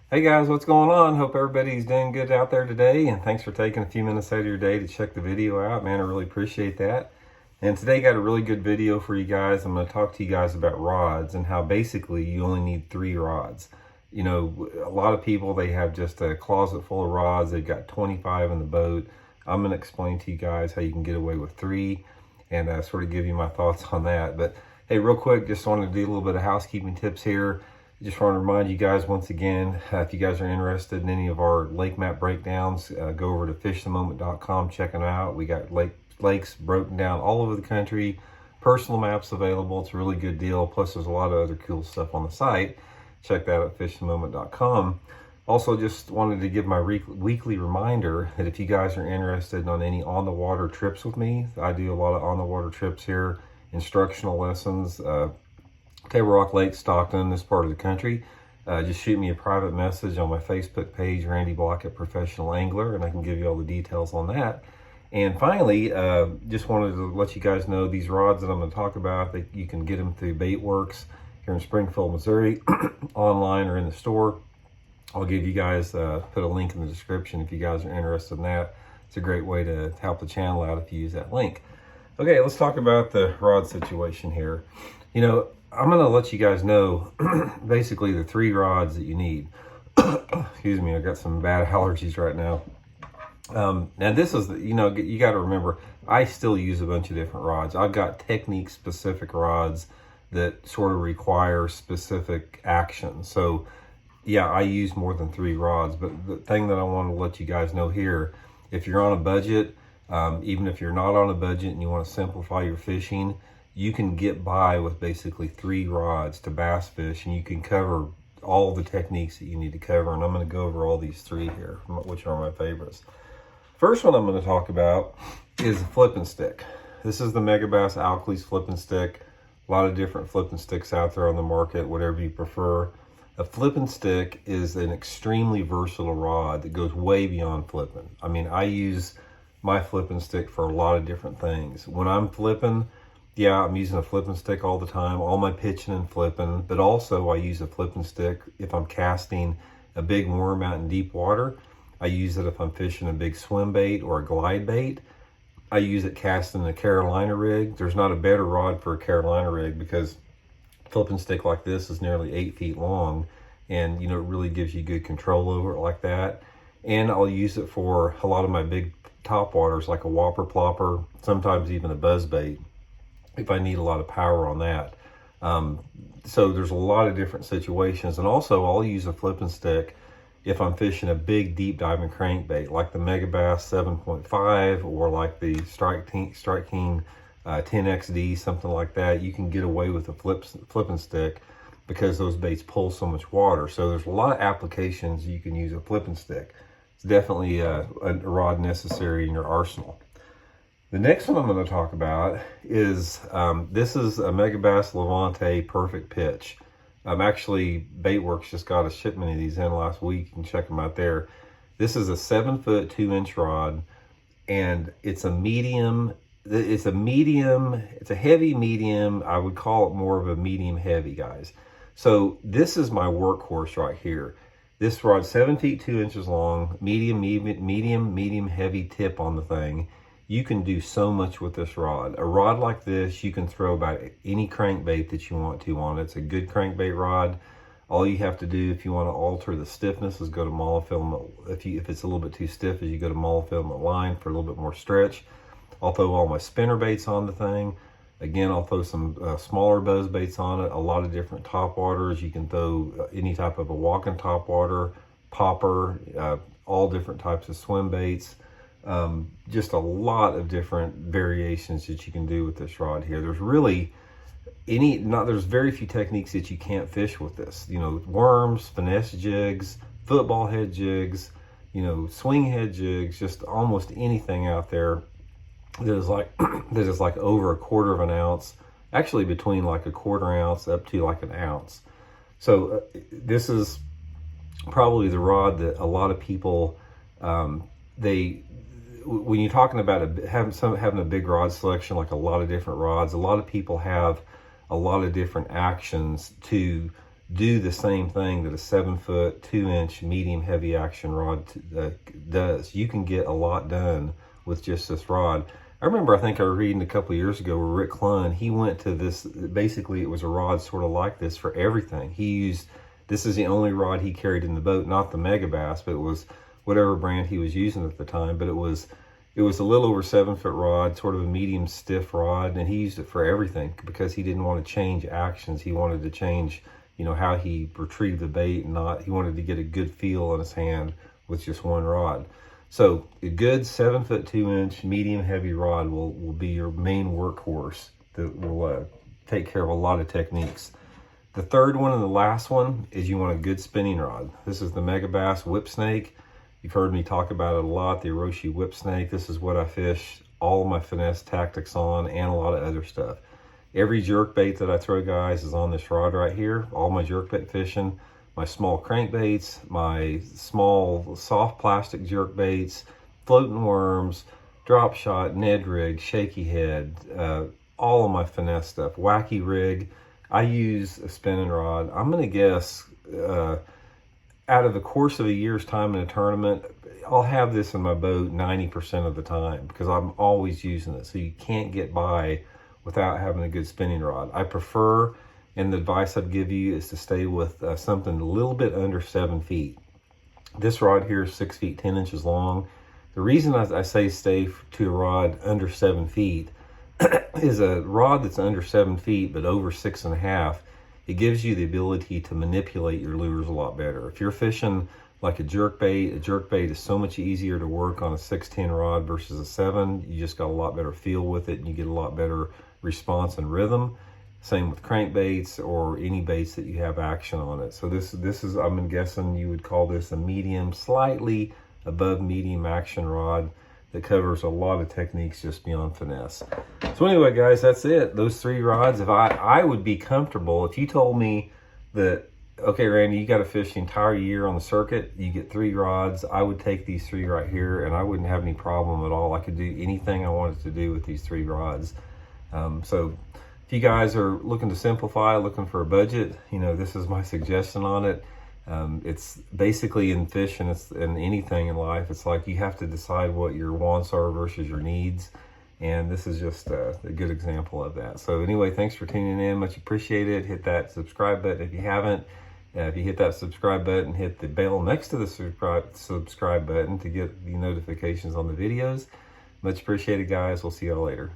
Hey guys, what's going on? Hope everybody's doing good out there today, and thanks for taking a few minutes out of your day to check the video out. Man, I really appreciate that. And today got a really good video for you guys. I'm going to talk to you guys about rods and how basically you only need 3 rods. You know, a lot of people, they have just a closet full of rods. They've got 25 in the boat. I'm going to explain to you guys how you can get away with 3 and sort of give you my thoughts on that. But hey, real quick, just wanted to do a little bit of housekeeping tips here. Just want to remind you guys once again, if you guys are interested in any of our lake map breakdowns, go over to fishthemoment.com, check them out. We got lakes broken down all over the country, personal maps available. It's a really good deal. Plus, there's a lot of other cool stuff on the site. Check that out at fishthemoment.com. Also, just wanted to give my weekly reminder that if you guys are interested on any on-the-water trips with me, I do a lot of on-the-water trips here, instructional lessons, Table Rock Lake, Stockton, this part of the country. Just shoot me a private message on my Facebook page, Randy Blockett Professional Angler, and I can give you all the details on that. And finally, just wanted to let you guys know these rods that I'm going to talk about, that you can get them through Baitworks here in Springfield, Missouri, online or in the store. I'll give you guys, put a link in the description if you guys are interested in that. It's a great way to help the channel out if you use that link. Okay, let's talk about the rod situation here. You know, I'm going to let you guys know basically the 3 rods that you need. Excuse me, I got some bad allergies right now. Now this is, you know, you got to remember, I still use a bunch of different rods. I've got technique specific rods that sort of require specific action. So yeah, I use more than 3 rods, but the thing that I want to let you guys know here, if you're on a budget, even if you're not on a budget and you want to simplify your fishing, you can get by with basically 3 rods to bass fish, and you can cover all the techniques that you need to cover. And I'm going to go over all these 3 here, which are my favorites. First one I'm going to talk about is a flipping stick. This is the Megabass Alkalies flipping stick. A lot of different flipping sticks out there on the market, whatever you prefer. A flipping stick is an extremely versatile rod that goes way beyond flipping. I mean, I use my flipping stick for a lot of different things. When I'm flipping, yeah, I'm using a flipping stick all the time, all my pitching and flipping, but also I use a flipping stick if I'm casting a big worm out in deep water. I use it if I'm fishing a big swim bait or a glide bait. I use it casting a Carolina rig. There's not a better rod for a Carolina rig because a flipping stick like this is nearly 8 feet long, and you know, it really gives you good control over it like that. And I'll use it for a lot of my big top waters like a whopper plopper, sometimes even a buzz bait, if I need a lot of power on that. So there's a lot of different situations. And also I'll use a flipping stick if I'm fishing a big deep diving crankbait like the Megabass 7.5 or like the Strike King 10XD, something like that. You can get away with a flipping stick because those baits pull so much water. So there's a lot of applications you can use a flipping stick. It's definitely a rod necessary in your arsenal. The next one I'm going to talk about is, this is a Megabass Levante Perfect Pitch. Actually, Baitworks just got a shipment of these in last week. You can check them out there. This is a 7-foot 2-inch rod, and it's a medium. It's a heavy medium. I would call it more of a medium heavy, guys. So this is my workhorse right here. This rod, 7 feet 2 inches long, medium heavy tip on the thing. You can do so much with this rod. A rod like this, you can throw about any crankbait that you want to on it. It's a good crankbait rod. All you have to do if you want to alter the stiffness is go to monofilament. If it's a little bit too stiff, is you go to monofilament line for a little bit more stretch. I'll throw all my spinner baits on the thing. Again, I'll throw some smaller buzz baits on it. A lot of different top waters. You can throw any type of a walking top water, popper, all different types of swim baits. Just a lot of different variations that you can do with this rod here. There's really there's very few techniques that you can't fish with this. You know, worms, finesse jigs, football head jigs, you know, swing head jigs, just almost anything out there that is like that is like over 1/4 of an ounce, actually between like 1/4 ounce up to like an ounce. So this is probably the rod that a lot of people, when you're talking about having a big rod selection, like a lot of different rods, a lot of people have a lot of different actions to do the same thing that a 7-foot, 2-inch medium heavy action rod does. You can get a lot done with just this rod. I remember, I think I was reading a couple of years ago where Rick Clunn, he went to this, basically it was a rod sort of like this for everything. He used, this is the only rod he carried in the boat, not the Megabass, but it was whatever brand he was using at the time, but it was a little over 7-foot rod, sort of a medium stiff rod, and he used it for everything because he didn't want to change actions. He wanted to change, you know, how he retrieved the bait, and he wanted to get a good feel on his hand with just one rod. So a good 7-foot 2-inch medium heavy rod will be your main workhorse that will take care of a lot of techniques. The third one and the last one is you want a good spinning rod. This is the Megabass Whip Snake. You've heard me talk about it a lot, the Oroshi Whip Snake. This is what I fish all of my finesse tactics on, and a lot of other stuff. Every jerkbait that I throw, guys, is on this rod right here. All my jerkbait fishing, my small crankbaits, my small soft plastic jerkbaits, floating worms, drop shot, Ned rig, shaky head, all of my finesse stuff, wacky rig. I use a spinning rod. I'm gonna guess out of the course of a year's time in a tournament, I'll have this in my boat 90% of the time because I'm always using it. So you can't get by without having a good spinning rod. I prefer, and the advice I'd give you is to stay with something a little bit under 7 feet. This rod here is 6 feet 10 inches long. The reason I say stay to a rod under 7 feet is a rod that's under 7 feet but over 6.5. It gives you the ability to manipulate your lures a lot better. If you're fishing like a jerkbait is so much easier to work on a 6'10" rod versus a 7. You just got a lot better feel with it, and you get a lot better response and rhythm. Same with crankbaits or any baits that you have action on it. So this is, I'm guessing you would call this a medium, slightly above medium action rod that covers a lot of techniques just beyond finesse. So anyway, guys, that's it. Those 3 rods. If I would be comfortable if you told me that, okay, Randy, you got to fish the entire year on the circuit, you get 3 rods, I would take these 3 right here and I wouldn't have any problem at all. I could do anything I wanted to do with these 3 rods. So if you guys are looking to simplify, looking for a budget, you know, this is my suggestion on it. It's basically in fishing, it's in anything in life, it's like you have to decide what your wants are versus your needs. And this is just a good example of that. So anyway, thanks for tuning in. Much appreciated. Hit that subscribe button if you haven't. If you hit that subscribe button, hit the bell next to the subscribe button to get the notifications on the videos. Much appreciated, guys. We'll see y'all later.